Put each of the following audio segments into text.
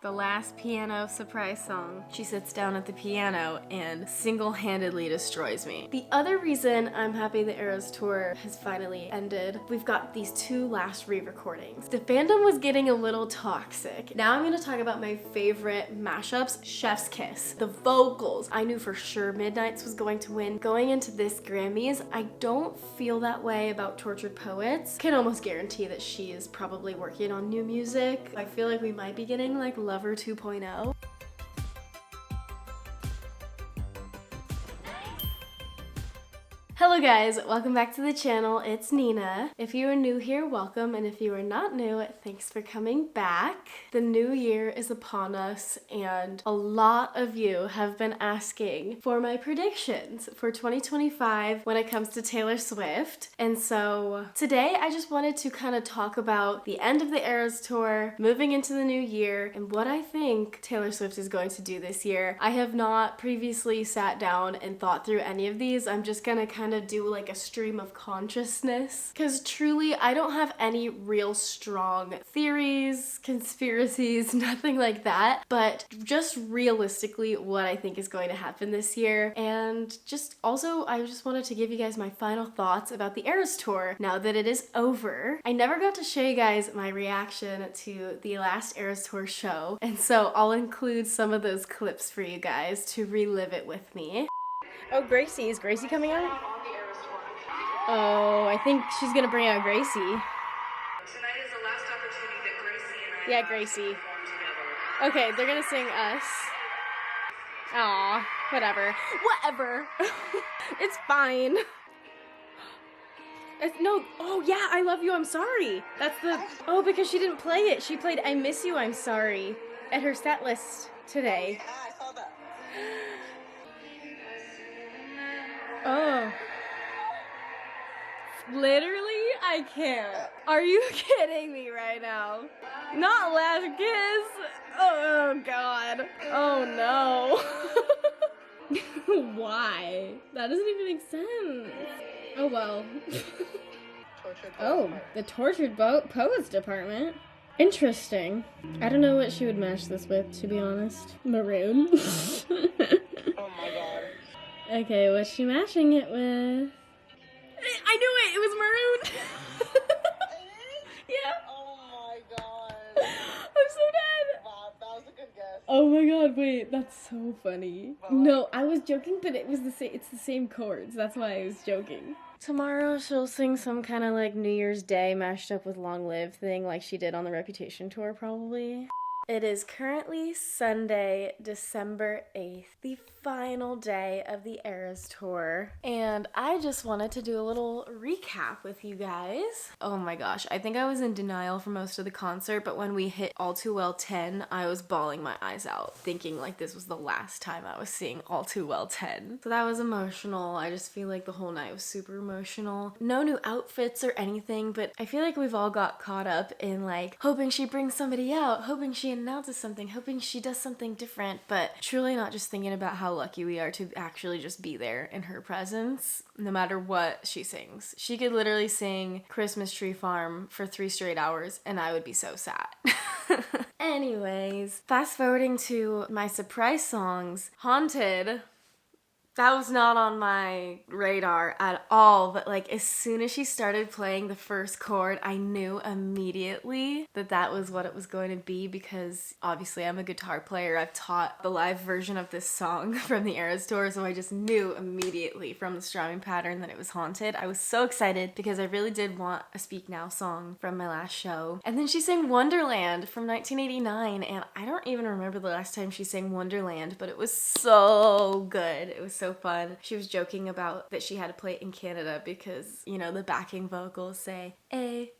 The last piano surprise song. She sits down at the piano and single-handedly destroys me. The other reason I'm happy the Eras tour has finally ended, we've got these two last re-recordings. The fandom was getting a little toxic. Now I'm gonna talk about my favorite mashups, Chef's Kiss. The vocals. I knew for sure Midnight's was going to win. Going into this Grammys, I don't feel that way about Tortured Poets. Can almost guarantee that she is probably working on new music. I feel like we might be getting like Lover 2.0. Hello guys, welcome back to the channel. It's Nina. If you are new here, welcome, and if you are not new, thanks for coming back. The new year is upon us, and a lot of you have been asking for my predictions for 2025 when it comes to Taylor Swift. And so today I just wanted to kind of talk about the end of the Eras tour, moving into the new year, and what I think Taylor Swift is going to do this year. I have not previously sat down and thought through any of these. I'm just gonna kind of do like a stream of consciousness, because truly I don't have any real strong theories, conspiracies, nothing like that, but just realistically what I think is going to happen this year. And just also I just wanted to give you guys my final thoughts about the Eras tour now that it is over. I never got to show you guys my reaction to the last Eras tour show, and so I'll include some of those clips for you guys to relive it with me. Oh, Gracie. Is Gracie coming out? Oh, I think she's gonna bring out Gracie. Tonight is the last opportunity that Gracie and I Yeah, Gracie. Okay, they're gonna sing Us. Aw, whatever. Whatever. It's fine. No, oh yeah, I Love You, I'm Sorry. That's the, oh, because she didn't play it. She played I Miss You, I'm Sorry at her set list today. Yeah, I saw that. Oh. Literally, I can't. Are you kidding me right now? Not Last Kiss. Oh god. Oh no. Why? That doesn't even make sense. Oh well. Oh, the Tortured Poets department. Interesting. I don't know what she would match this with, to be honest. Maroon. Oh my god. Okay, what's she matching it with? I knew it! It was maroon! Yeah. Oh my god. I'm so dead! Wow, that was a good guess. Oh my god, wait, that's so funny. No, I was joking, but it was it's the same chords. That's why I was joking. Tomorrow she'll sing some kind of like New Year's Day mashed up with Long Live thing like she did on the Reputation tour probably. It is currently Sunday, December 8th, the final day of the Eras tour, and I just wanted to do a little recap with you guys. Oh my gosh, I think I was in denial for most of the concert, but when we hit All Too Well 10, I was bawling my eyes out, thinking like this was the last time I was seeing All Too Well 10. So that was emotional. I just feel like the whole night was super emotional. No new outfits or anything, but I feel like we've all got caught up in like hoping she brings somebody out, hoping she announces something, hoping she does something different, but truly not just thinking about how lucky we are to actually just be there in her presence, no matter what she sings. She could literally sing Christmas Tree Farm for 3 straight hours and I would be so sad. Anyways, fast forwarding to my surprise songs, Haunted. That was not on my radar at all, but like as soon as she started playing the first chord, I knew immediately that that was what it was going to be, because obviously I'm a guitar player. I've taught the live version of this song from the Eras tour, so I just knew immediately from the strumming pattern that it was Haunted. I was so excited because I really did want a Speak Now song from my last show. And then she sang Wonderland from 1989, and I don't even remember the last time she sang Wonderland, but it was so good. It was so fun. She was joking about that she had to play it in Canada because, you know, the backing vocals say A,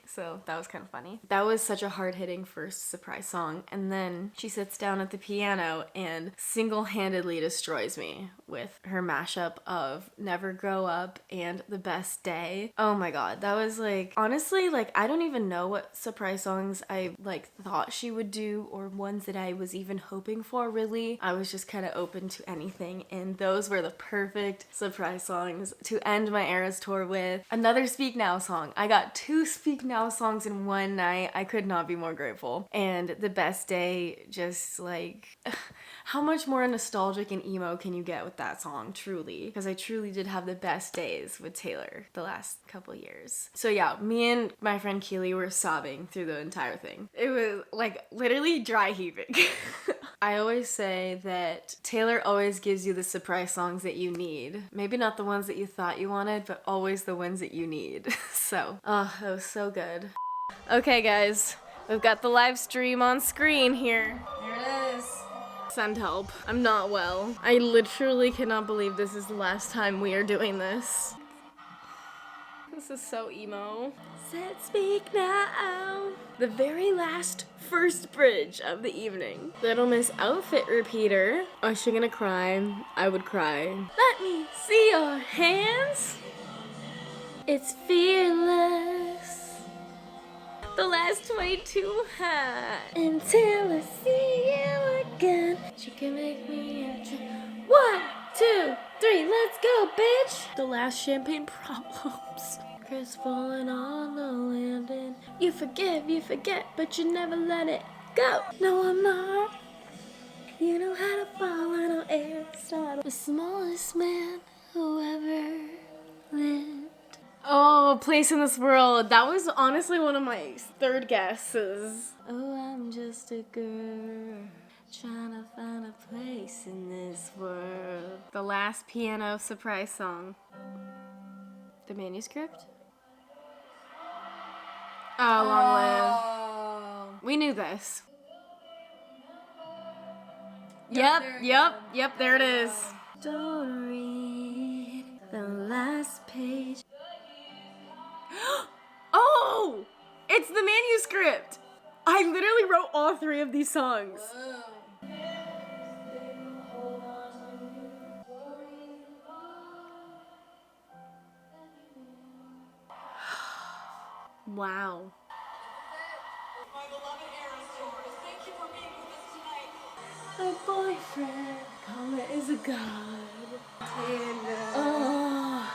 so that was kind of funny. That was such a hard-hitting first surprise song, and then she sits down at the piano and single-handedly destroys me with her mashup of Never Grow Up and The Best Day. Oh my god, that was like, honestly, like I don't even know what surprise songs I like thought she would do or ones that I was even hoping for, really. I was just kind of open to anything, and those were the perfect surprise songs to end my Eras tour with. Another Speak Now song. I got 2 2 Speak Now songs in one night. I could not be more grateful. And The Best Day, just like, how much more nostalgic and emo can you get with that song, truly? Because I truly did have the best days with Taylor the last couple years. So yeah, me and my friend Keely were sobbing through the entire thing. It was like literally dry heaving. I always say that Taylor always gives you the surprise songs that you need. Maybe not the ones that you thought you wanted, but always the ones that you need. So, oh, that was so good. Okay, guys, we've got the live stream on screen here. There it is. Send help. I'm not well. I literally cannot believe this is the last time we are doing this. This is so emo. Said speak now. The very last first bridge of the evening. Little Miss Outfit Repeater. Oh, is she gonna cry? I would cry. Let me see your hands. It's fearless. The last 22 high. Until I see you again. She can make me a 1, 2, 3, let's go, bitch. The last champagne problems. Chris falling on the landing. You forgive, you forget, but you never let it go. No, I'm not. You know how to fall on an Aristotle. The smallest man who ever lived. Oh, Place in This World. That was honestly one of my third guesses. Oh, I'm just a girl trying to find a place in this world. The last piano surprise song. The manuscript? Oh, Long Live. We knew this. Yep, there it is. Don't read the last page. Oh! It's the manuscript! I literally wrote all 3 of these songs. Wow. My beloved Eras tours, thank you for being with us tonight. My boyfriend, Comet is a god. Oh.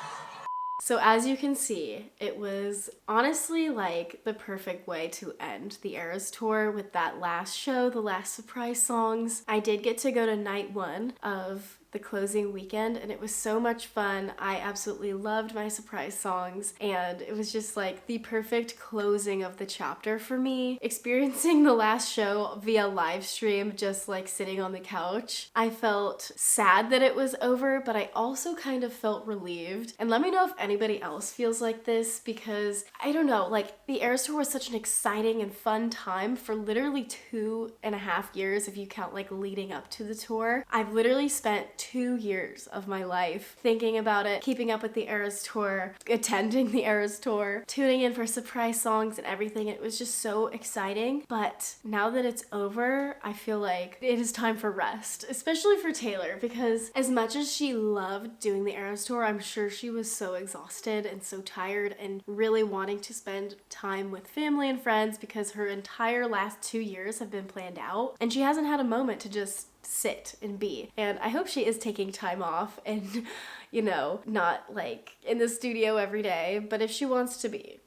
So as you can see, it was honestly like the perfect way to end the Eras tour with that last show, the last surprise songs. I did get to go to night 1 of the closing weekend and it was so much fun. I absolutely loved my surprise songs and it was just like the perfect closing of the chapter for me. Experiencing the last show via live stream, just like sitting on the couch, I felt sad that it was over, but I also kind of felt relieved. And let me know if anybody else feels like this, because I don't know, like the Eras tour was such an exciting and fun time for literally 2.5 years if you count like leading up to the tour. I've literally spent 2 years of my life thinking about it, keeping up with the Eras tour, attending the Eras tour, tuning in for surprise songs and everything. It was just so exciting. But now that it's over, I feel like it is time for rest, especially for Taylor, because as much as she loved doing the Eras tour, I'm sure she was so exhausted and so tired and really wanting to spend time with family and friends because her entire last 2 years have been planned out and she hasn't had a moment to just sit and be. And I hope she is taking time off and, you know, not like in the studio every day, but if she wants to be.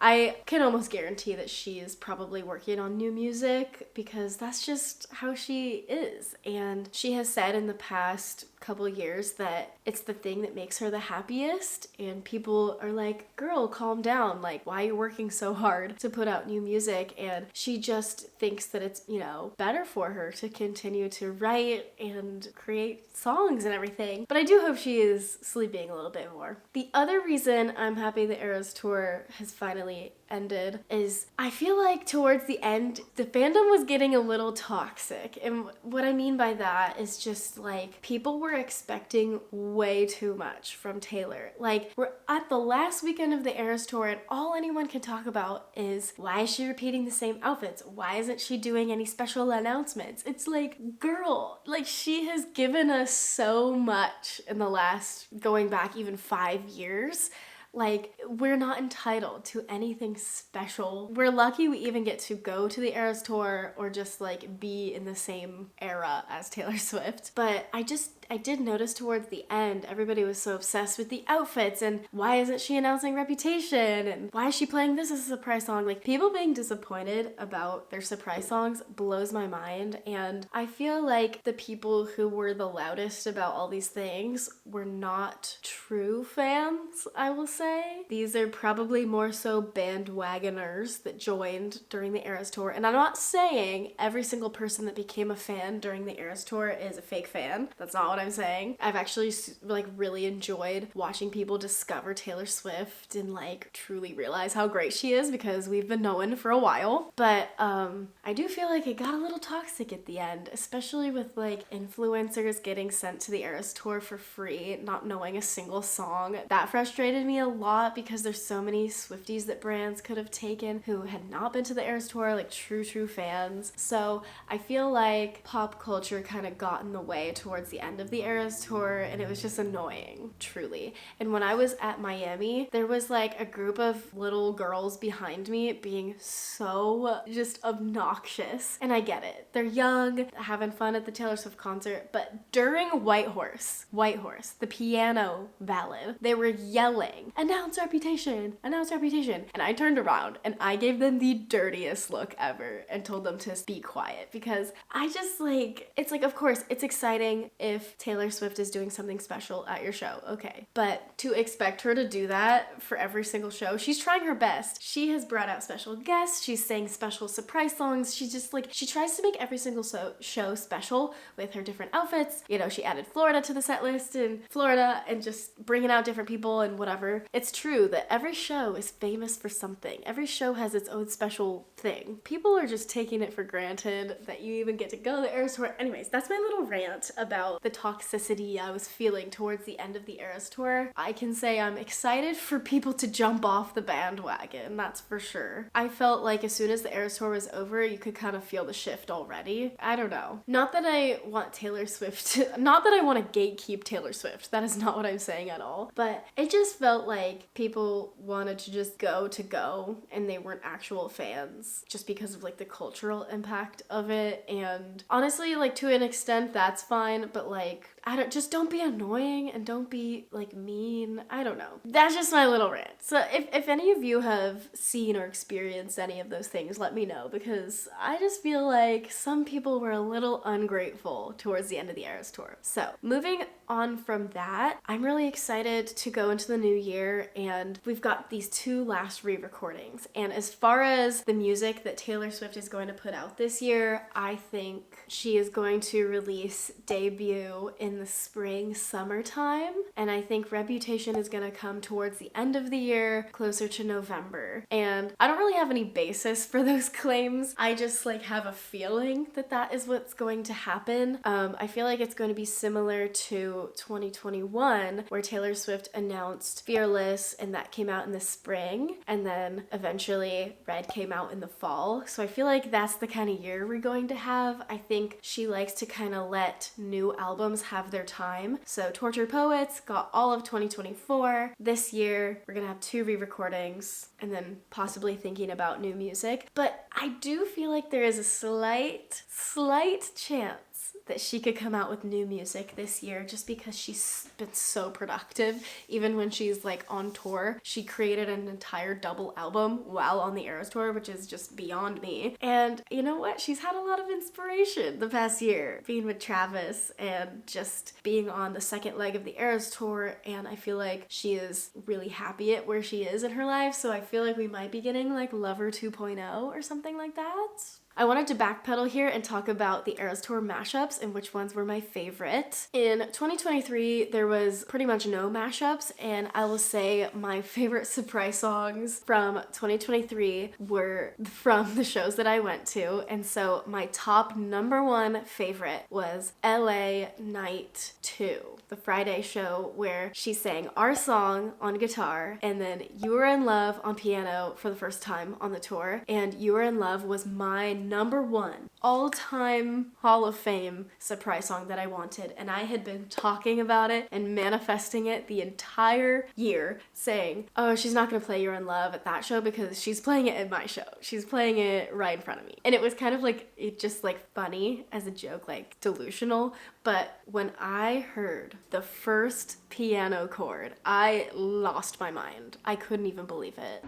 I can almost guarantee that she is probably working on new music because that's just how she is. And she has said in the past couple years that it's the thing that makes her the happiest, and people are like, girl, calm down, like why are you working so hard to put out new music? And she just thinks that it's, you know, better for her to continue to write and create songs and everything. But I do hope she is sleeping a little bit more. The other reason I'm happy the Eras tour has finally ended is I feel like towards the end the fandom was getting a little toxic, and what I mean by that is just like people were expecting way too much from Taylor. Like we're at the last weekend of the Eras tour and all anyone can talk about is why is she repeating the same outfits? Why isn't she doing any special announcements? It's like, girl, like she has given us so much in the last, going back even 5 years. Like, we're not entitled to anything special. We're lucky we even get to go to the Eras Tour or just like be in the same era as Taylor Swift. But I did notice towards the end, everybody was so obsessed with the outfits and why isn't she announcing Reputation and why is she playing this as a surprise song? Like, people being disappointed about their surprise songs blows my mind, and I feel like the people who were the loudest about all these things were not true fans, I will say. These are probably more so bandwagoners that joined during the Eras Tour, and I'm not saying every single person that became a fan during the Eras Tour is a fake fan. That's not what I'm saying. I've actually like really enjoyed watching people discover Taylor Swift and like truly realize how great she is, because we've been knowing for a while. But I do feel like it got a little toxic at the end, especially with like influencers getting sent to the Eras Tour for free, not knowing a single song. That frustrated me a lot because there's so many Swifties that brands could have taken who had not been to the Eras Tour, like true fans. So I feel like pop culture kind of got in the way towards the end of the Eras Tour, and it was just annoying, truly. And when I was at Miami, there was like a group of little girls behind me being so just obnoxious. And I get it. They're young, having fun at the Taylor Swift concert, but during White Horse, the piano ballad, they were yelling, "Announce Reputation, announce Reputation." And I turned around and I gave them the dirtiest look ever and told them to be quiet, because I just like, it's like, of course, it's exciting if Taylor Swift is doing something special at your show, okay. But to expect her to do that for every single show, she's trying her best. She has brought out special guests, she's saying special surprise songs, she just like, she tries to make every single show special with her different outfits. You know, she added Florida to the set list, and Florida, and just bringing out different people and whatever. It's true that every show is famous for something. Every show has its own special thing. People are just taking it for granted that you even get to go to the Eras Tour. Anyways, that's my little rant about the toxicity I was feeling towards the end of the Eras Tour. I can say I'm excited for people to jump off the bandwagon, that's for sure. I felt like as soon as the Eras Tour was over, you could kind of feel the shift already. I don't know. Not that I want Taylor Swift not that I want to gatekeep Taylor Swift. That is not what I'm saying at all. But it just felt like people wanted to just go and they weren't actual fans just because of like the cultural impact of it. And honestly, like to an extent, that's fine. But like, don't be annoying and don't be like mean. I don't know. That's just my little rant. So if any of you have seen or experienced any of those things, let me know, because I just feel like some people were a little ungrateful towards the end of the Eras Tour. So moving on from that, I'm really excited to go into the new year, and we've got these 2 last re-recordings. And as far as the music that Taylor Swift is going to put out this year, I think she is going to release Debut in the summertime, and I think Reputation is going to come towards the end of the year, closer to November. And I don't really have any basis for those claims. I just like have a feeling that that is what's going to happen. I feel like it's going to be similar to 2021, where Taylor Swift announced Fearless, and that came out in the spring, and then eventually Red came out in the fall. So I feel like that's the kind of year we're going to have. I think she likes to kind of let new albums have their time. So Tortured Poets got all of 2024. This year, we're gonna have 2 re-recordings, and then possibly thinking about new music. But I do feel like there is a slight chance that she could come out with new music this year, just because she's been so productive. Even when she's like on tour, she created an entire double album while on the Eras Tour, which is just beyond me. And you know what? She's had a lot of inspiration the past year, being with Travis and just being on the second leg of the Eras Tour. And I feel like she is really happy at where she is in her life. So I feel like we might be getting like Lover 2.0 or something like that. I wanted to backpedal here and talk about the Eras Tour mashups and which ones were my favorite. In 2023, there was pretty much no mashups, and I will say my favorite surprise songs from 2023 were from the shows that I went to, and so my top number 1 favorite was LA Night 2, the Friday show where she sang our song on guitar, and then You Were in Love on piano for the first time on the tour, and You Were in Love was my number one all-time Hall of Fame surprise song that I wanted, and I had been talking about it and manifesting it the entire year, saying, oh, she's not gonna play You're in Love at that show because she's playing it at my show. She's playing it right in front of me. And it was kind of like, it just like funny as a joke, like delusional, but when I heard the first piano chord, I lost my mind. I couldn't even believe it.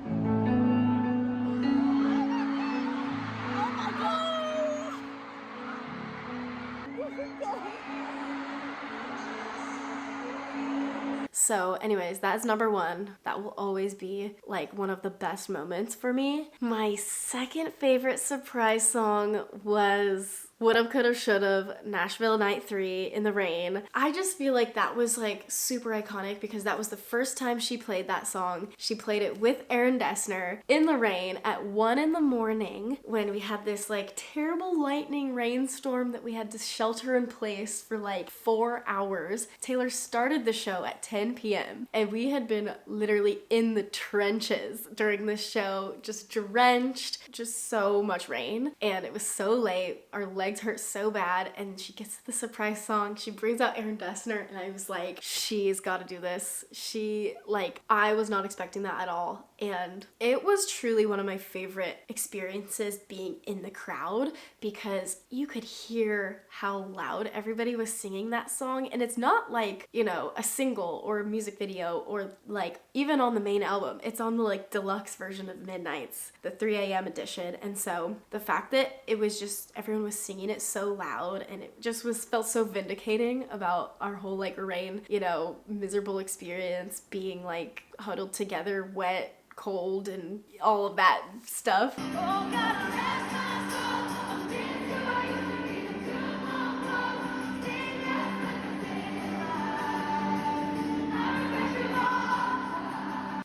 So anyways, that's number one. That will always be like one of the best moments for me. My second favorite surprise song was Would've, Could've, Should've, Nashville Night 3 in the Rain. I just feel like that was like super iconic because that was the first time she played that song. She played it with Aaron Dessner in the rain at 1 a.m. when we had this like terrible lightning rainstorm that we had to shelter in place for like 4 hours. Taylor started the show at 10 p.m. and we had been literally in the trenches during the show, just drenched, just so much rain, and it was so late. Our legs hurt so bad, and she gets to the surprise song. She brings out Aaron Dessner, and I was like, she's got to do this. I was not expecting that at all, and it was truly one of my favorite experiences being in the crowd because you could hear how loud everybody was singing that song, and it's not like, you know, a single or a music video or like even on the main album. It's on the like deluxe version of Midnights, the 3 a.m. edition, and so the fact that it was just everyone was singing it so loud, and it just felt so vindicating about our whole like rain, you know, miserable experience, being like huddled together, wet, cold, and all of that stuff. Oh, God,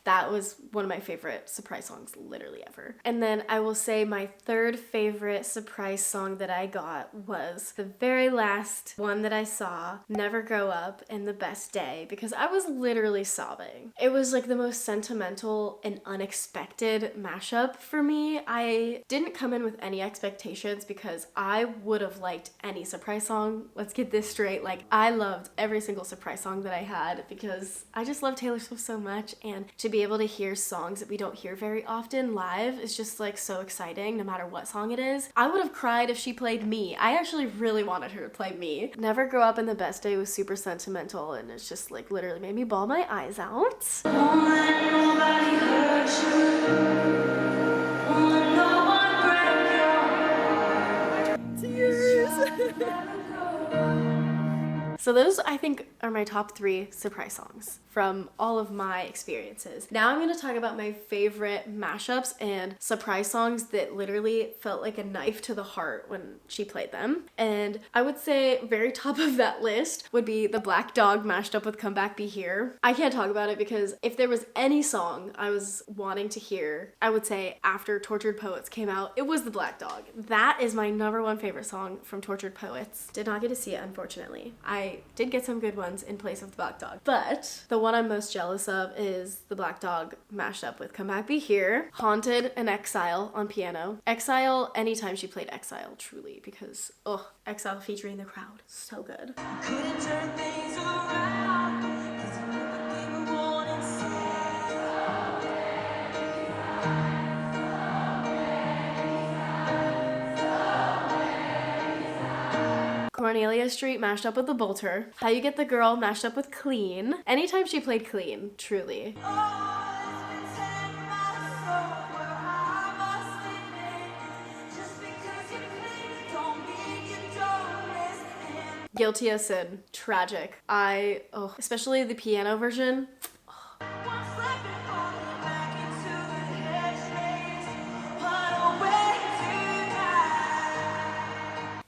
that was one of my favorite surprise songs literally ever. And then I will say my third favorite surprise song that I got was the very last one that I saw, Never Grow Up and The Best Day, because I was literally sobbing. It was like the most sentimental and unexpected mashup for me. I didn't come in with any expectations because I would have liked any surprise song. Let's get this straight. Like, I loved every single surprise song that I had because I just love Taylor Swift so much, and to be able to hear songs that we don't hear very often live is just like so exciting no matter what song it is. I would have cried if she played Me. I actually really wanted her to play Me. Never Grow Up and The Best Day was super sentimental, and it's just like literally made me bawl my eyes out. Won't let nobody hurt you. Won't let no one break your tears. So those, I think, are my top 3 surprise songs from all of my experiences. Now I'm going to talk about my favorite mashups and surprise songs that literally felt like a knife to the heart when she played them. And I would say very top of that list would be the Black Dog mashed up with Come Back Be Here. I can't talk about it because if there was any song I was wanting to hear, I would say after Tortured Poets came out, it was the Black Dog. That is my number 1 favorite song from Tortured Poets. Did not get to see it, unfortunately. I did get some good ones in place of the Black Dog, but the one I'm most jealous of is the Black Dog mashed up with Come Back Be Here, Haunted, and Exile on piano. Exile, anytime she played Exile, truly, because Exile featuring the crowd, so good. Couldn't turn things around, 'cause you never gave a warning Cornelia Street mashed up with The Bolter. How You Get the Girl mashed up with Clean. Anytime she played Clean, truly. Guilty as Sin, tragic. Especially the piano version.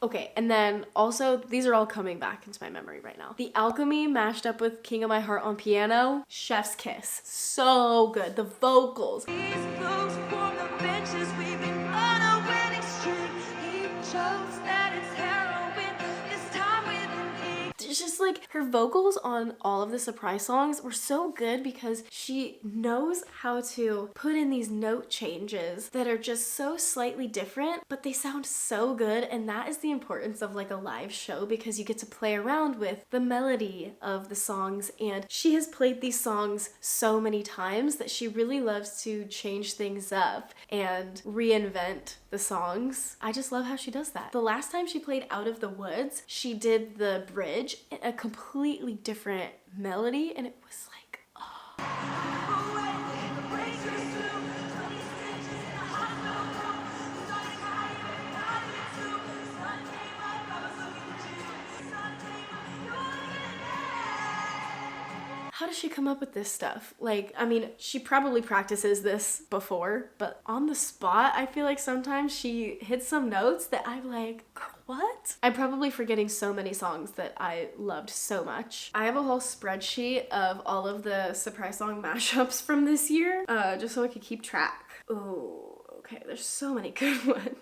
Okay, and then also, these are all coming back into my memory right now. The Alchemy mashed up with King of My Heart on piano. Chef's kiss. So good. The vocals. These folks from the benches, we've been on a winning streak. He chose that it's heroin. This time with an E. It's just like her vocals on all of the surprise songs were so good because she knows how to put in these note changes that are just so slightly different, but they sound so good. And that is the importance of like a live show, because you get to play around with the melody of the songs. And she has played these songs so many times that she really loves to change things up and reinvent the songs. I just love how she does that. The last time she played Out of the Woods, she did the bridge in a completely different melody, and it was like, how does she come up with this stuff? Like, I mean, she probably practices this before, but on the spot, I feel like sometimes she hits some notes that I'm like, girl, what? I'm probably forgetting so many songs that I loved so much. I have a whole spreadsheet of all of the surprise song mashups from this year, just so I could keep track. Oh, okay, there's so many good ones.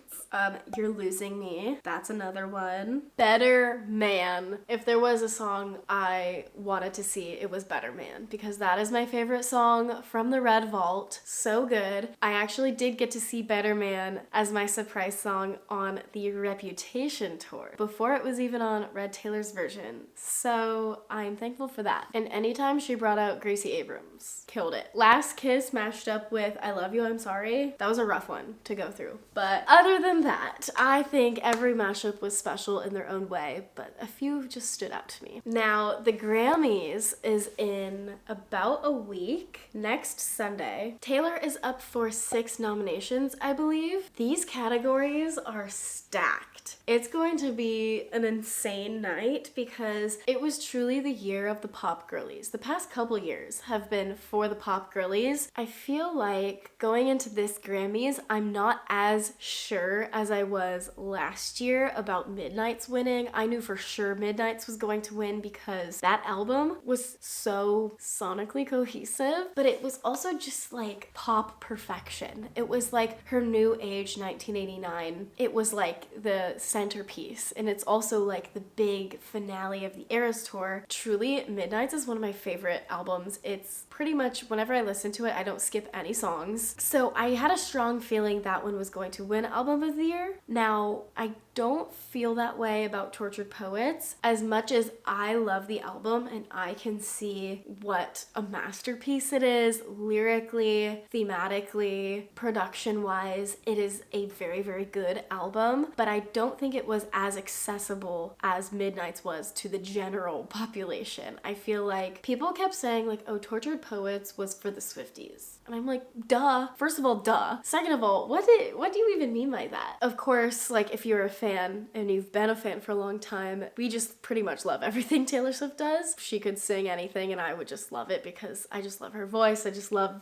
You're Losing Me. That's another one. Better Man. If there was a song I wanted to see, it was Better Man, because that is my favorite song from the Red Vault. So good. I actually did get to see Better Man as my surprise song on the Reputation tour before it was even on Red Taylor's version. So I'm thankful for that. And anytime she brought out Gracie Abrams, killed it. Last Kiss mashed up with I Love You, I'm Sorry. That was a rough one to go through. But other than that, I think every mashup was special in their own way, but a few just stood out to me. Now, the Grammys is in about a week, next Sunday. Taylor is up for 6 nominations, I believe. These categories are stacked. It's going to be an insane night because it was truly the year of the pop girlies. The past couple years have been for the pop girlies. I feel like going into this Grammys, I'm not as sure as I was last year about Midnight's winning. I knew for sure Midnight's was going to win because that album was so sonically cohesive, but it was also just like pop perfection. It was like her new age 1989. It was like the centerpiece, and it's also like the big finale of the Eras tour. Truly, Midnight's is one of my favorite albums. It's pretty much whenever I listen to it, I don't skip any songs. So I had a strong feeling that one was going to win Album of the Year. Now, I don't feel that way about Tortured Poets as much as I love the album and I can see what a masterpiece it is lyrically, thematically, production-wise. It is a very, very good album, but I don't think it was as accessible as Midnight's was to the general population. I feel like people kept saying like, oh, Tortured Poets was for the Swifties. And I'm like, duh. First of all, duh. Second of all, what do you even mean by that? Of course, like if you're a fan and you've been a fan for a long time, we just pretty much love everything Taylor Swift does. She could sing anything and I would just love it because I just love her voice. I just love,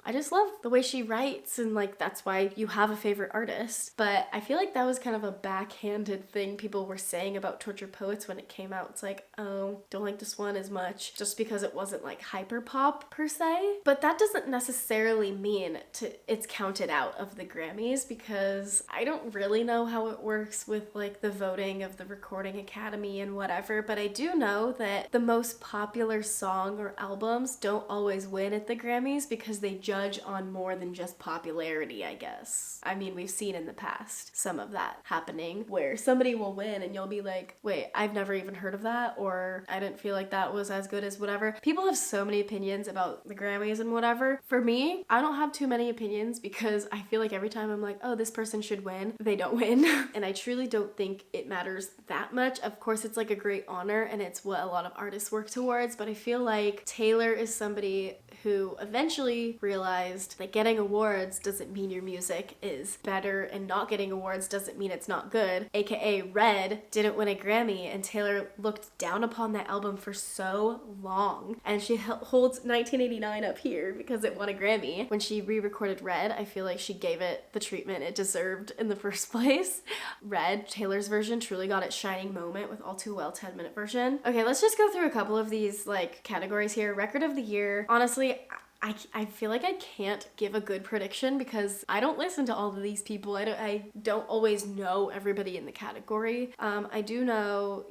I just love the way she writes, and like that's why you have a favorite artist. But I feel like that was kind of a backhanded thing people were saying about Tortured Poets when it came out. It's like, oh, don't like this one as much just because it wasn't like hyper pop per se. But that doesn't necessarily mean it's counted out of the Grammys, because I don't really know how it works with like the voting of the Recording Academy and whatever, but I do know that the most popular song or albums don't always win at the Grammys because they judge on more than just popularity, I guess. I mean, we've seen in the past some of that happening where somebody will win and you'll be like, wait, I've never even heard of that, or I didn't feel like that was as good as whatever. People have so many opinions about the Grammys and whatever. For me, I don't have too many opinions because I feel like every time I'm like, oh, this person should win, they don't win. And I truly don't think it matters that much. Of course, it's like a great honor and it's what a lot of artists work towards, but I feel like Taylor is somebody who eventually realized that getting awards doesn't mean your music is better, and not getting awards doesn't mean it's not good. AKA Red didn't win a Grammy and Taylor looked down upon that album for so long, and she holds 1989 up here because it won a Grammy. When she re-recorded Red, I feel like she gave it the treatment it deserved in the first place. Red, Taylor's version, truly got its shining moment with All Too Well 10-minute version. Okay, let's just go through a couple of these like categories here. Record of the Year. Honestly, I feel like I can't give a good prediction because I don't listen to all of these people. I don't always know everybody in the category. I do know,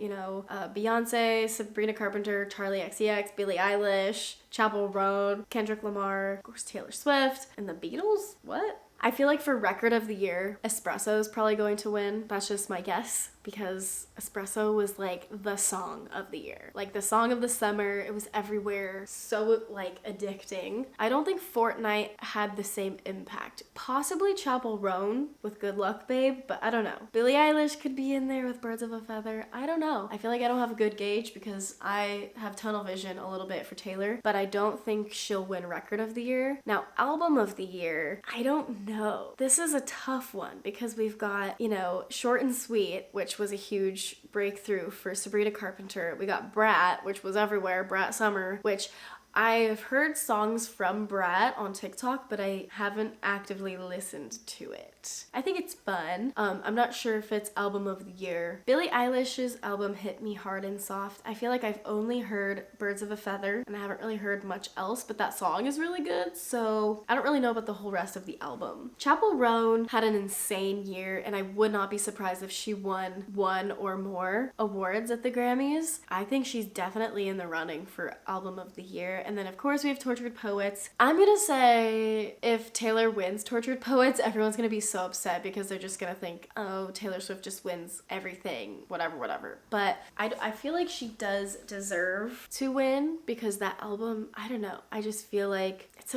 Beyonce, Sabrina Carpenter, Charlie XCX, Billie Eilish, Chapel Roan, Kendrick Lamar, of course Taylor Swift, and the Beatles. What? I feel like for record of the year, Espresso is probably going to win. That's just my guess because Espresso was like the song of the year. Like the song of the summer. It was everywhere. So like addicting. I don't think Fortnite had the same impact. Possibly Chapel Roan with Good Luck Babe, but I don't know. Billie Eilish could be in there with Birds of a Feather. I don't know. I feel like I don't have a good gauge because I have tunnel vision a little bit for Taylor, but I don't think she'll win record of the year. Now, album of the year, I don't know. This is a tough one because we've got, Short and Sweet, which was a huge breakthrough for Sabrina Carpenter. We got Brat, which was everywhere, Brat Summer, which I've heard songs from Brat on TikTok, but I haven't actively listened to it. I think it's fun. I'm not sure if it's album of the year. Billie Eilish's album Hit Me Hard and Soft. I feel like I've only heard Birds of a Feather and I haven't really heard much else, but that song is really good, so I don't really know about the whole rest of the album. Chapel Roan had an insane year and I would not be surprised if she won one or more awards at the Grammys. I think she's definitely in the running for album of the year. And then of course we have Tortured Poets. I'm gonna say if Taylor wins Tortured Poets, everyone's gonna be so upset because they're just gonna think, oh, Taylor Swift just wins everything, whatever. But I feel like she does deserve to win because that album, I don't know, I just feel like it's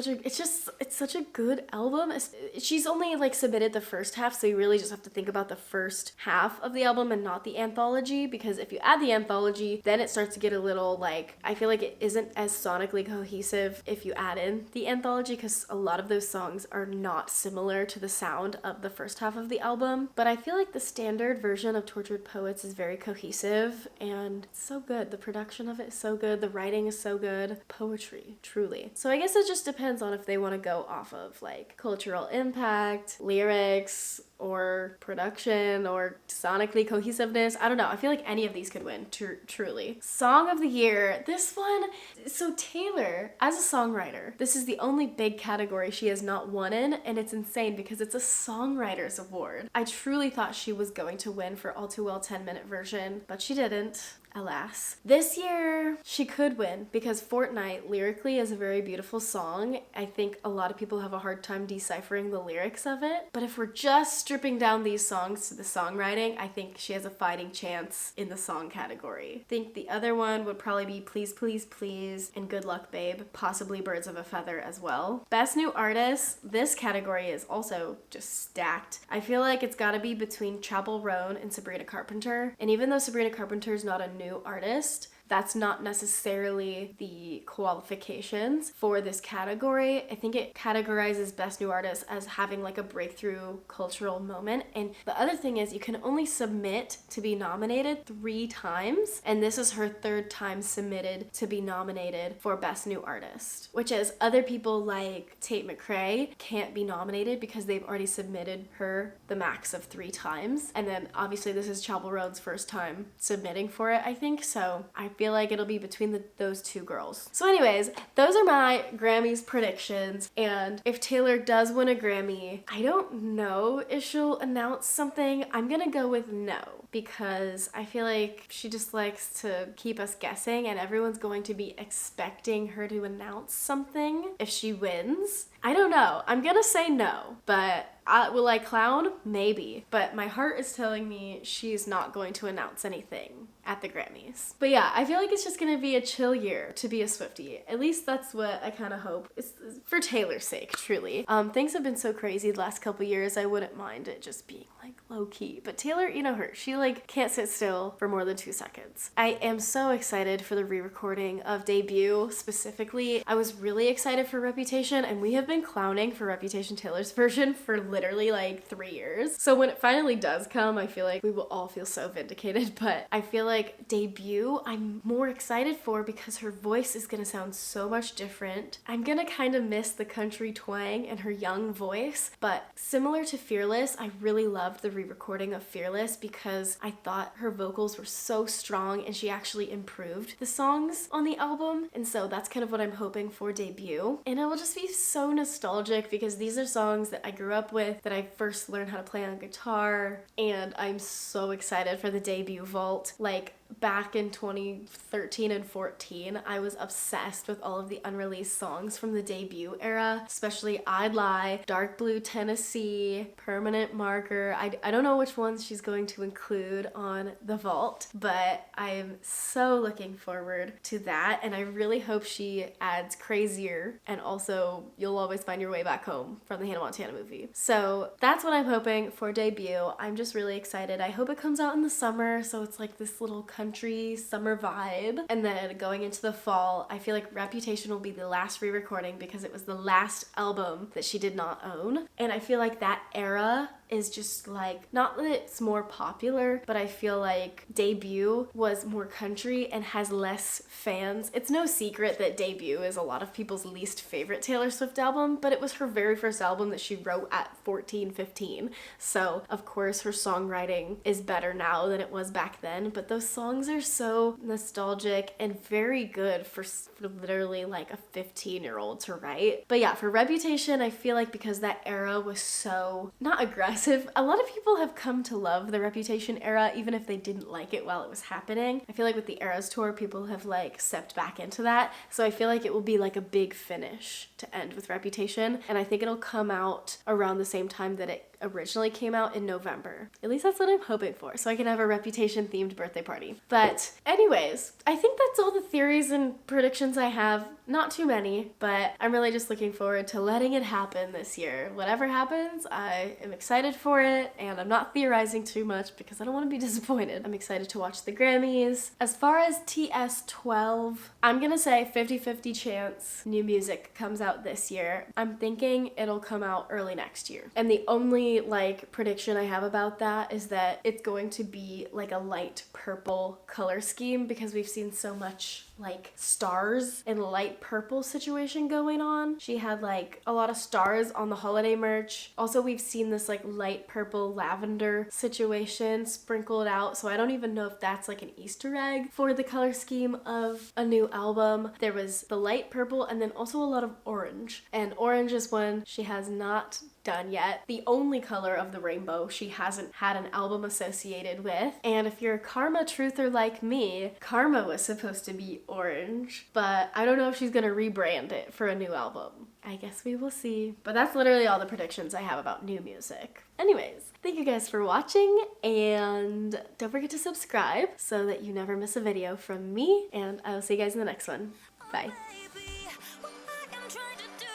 such a good album. She's only like submitted the first half, so you really just have to think about the first half of the album and not the anthology, because if you add the anthology, then it starts to get a little like, I feel like it isn't as sonically cohesive if you add in the anthology, because a lot of those songs are not similar to the sound of the first half of the album. But I feel like the standard version of Tortured Poets is very cohesive and it's so good. The production of it is so good. The writing is so good. Poetry, truly. So I guess it just depends on if they want to go off of like cultural impact, lyrics, or production, or sonically cohesiveness. I don't know. I feel like any of these could win, truly. Song of the year. This one, so Taylor, as a songwriter, this is the only big category she has not won in, and it's insane because it's a songwriter's award. I truly thought she was going to win for All Too Well 10-minute version, but she didn't. Alas. This year, she could win because Fortnite lyrically is a very beautiful song. I think a lot of people have a hard time deciphering the lyrics of it. But if we're just stripping down these songs to the songwriting, I think she has a fighting chance in the song category. I think the other one would probably be Please, Please, Please and Good Luck Babe, possibly Birds of a Feather as well. Best New Artist, this category is also just stacked. I feel like it's gotta be between Chapel Roan and Sabrina Carpenter. And even though Sabrina Carpenter is not a new artist, that's not necessarily the qualifications for this category. I think it categorizes Best New Artist as having like a breakthrough cultural moment. And the other thing is you can only submit to be nominated 3 times. And this is her 3rd time submitted to be nominated for Best New Artist, which is other people like Tate McRae can't be nominated because they've already submitted her the max of 3 times. And then obviously this is Chapel Roan's first time submitting for it, I think. So I feel like it'll be between those 2 girls. So anyways, those are my Grammys predictions. And if Taylor does win a Grammy, I don't know if she'll announce something. I'm gonna go with no, because I feel like she just likes to keep us guessing and everyone's going to be expecting her to announce something if she wins. I don't know. I'm gonna say no, but will I clown? Maybe. But my heart is telling me she's not going to announce anything at the Grammys. But yeah, I feel like it's just gonna be a chill year to be a Swiftie. At least that's what I kind of hope. It's for Taylor's sake, truly. Things have been so crazy the last couple years, I wouldn't mind it just being like low key. But Taylor, you know her, she like can't sit still for more than 2 seconds. I am so excited for the re-recording of Debut specifically. I was really excited for Reputation, and we have been clowning for Reputation Taylor's version for literally like 3 years. So when it finally does come, I feel like we will all feel so vindicated. But I feel like Debut, I'm more excited for because her voice is gonna sound so much different. I'm gonna kind of miss the country twang and her young voice, but similar to Fearless, I really loved the re-recording of Fearless because I thought her vocals were so strong and she actually improved the songs on the album. And so that's kind of what I'm hoping for Debut. And it will just be so nostalgic because these are songs that I grew up with, that I first learned how to play on guitar, and I'm so excited for the Debut vault. Like, back in 2013 and 14, I was obsessed with all of the unreleased songs from the Debut era, especially I'd Lie, Dark Blue Tennessee, Permanent Marker. I don't know which ones she's going to include on the vault, but I'm so looking forward to that, and I really hope she adds Crazier and also You'll Always Find Your Way Back Home from the Hannah Montana movie. So that's what I'm hoping for Debut. I'm just really excited. I hope it comes out in the summer, so it's like this little country summer vibe. And then going into the fall, I feel like Reputation will be the last re-recording because it was the last album that she did not own. And I feel like that era is just like, not that it's more popular, but I feel like Debut was more country and has less fans. It's no secret that Debut is a lot of people's least favorite Taylor Swift album, but it was her very first album that she wrote at 14, 15. So of course her songwriting is better now than it was back then, but those songs are so nostalgic and very good for literally like a 15-year-old to write. But yeah, for Reputation, I feel like because that era was so not aggressive, a lot of people have come to love the Reputation era even if they didn't like it while it was happening. I feel like with the Eras tour, people have like stepped back into that, so I feel like it will be like a big finish to end with Reputation, and I think it'll come out around the same time that it originally came out, in November. At least that's what I'm hoping for, so I can have a Reputation themed birthday party. But anyways, I think that's all the theories and predictions I have. Not too many, but I'm really just looking forward to letting it happen this year. Whatever happens, I am excited for it, and I'm not theorizing too much because I don't want to be disappointed. I'm excited to watch the Grammys. As far as TS12, I'm gonna say 50-50 chance new music comes out this year. I'm thinking it'll come out early next year. And the only like prediction I have about that is that it's going to be like a light purple color scheme because we've seen so much like stars and light purple situation going on. She had like a lot of stars on the holiday merch. Also, we've seen this like light purple lavender situation sprinkled out, so I don't even know if that's like an Easter egg for the color scheme of a new album. There was the light purple and then also a lot of orange, and orange is one she has not done yet. The only color of the rainbow she hasn't had an album associated with. And if you're a Karma truther like me, Karma was supposed to be orange, but I don't know if she's gonna rebrand it for a new album. I guess we will see. But that's literally all the predictions I have about new music. Anyways, thank you guys for watching, and don't forget to subscribe so that you never miss a video from me, and I will see you guys in the next one. Bye. Baby, what I am trying to do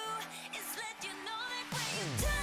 is let you know that when you do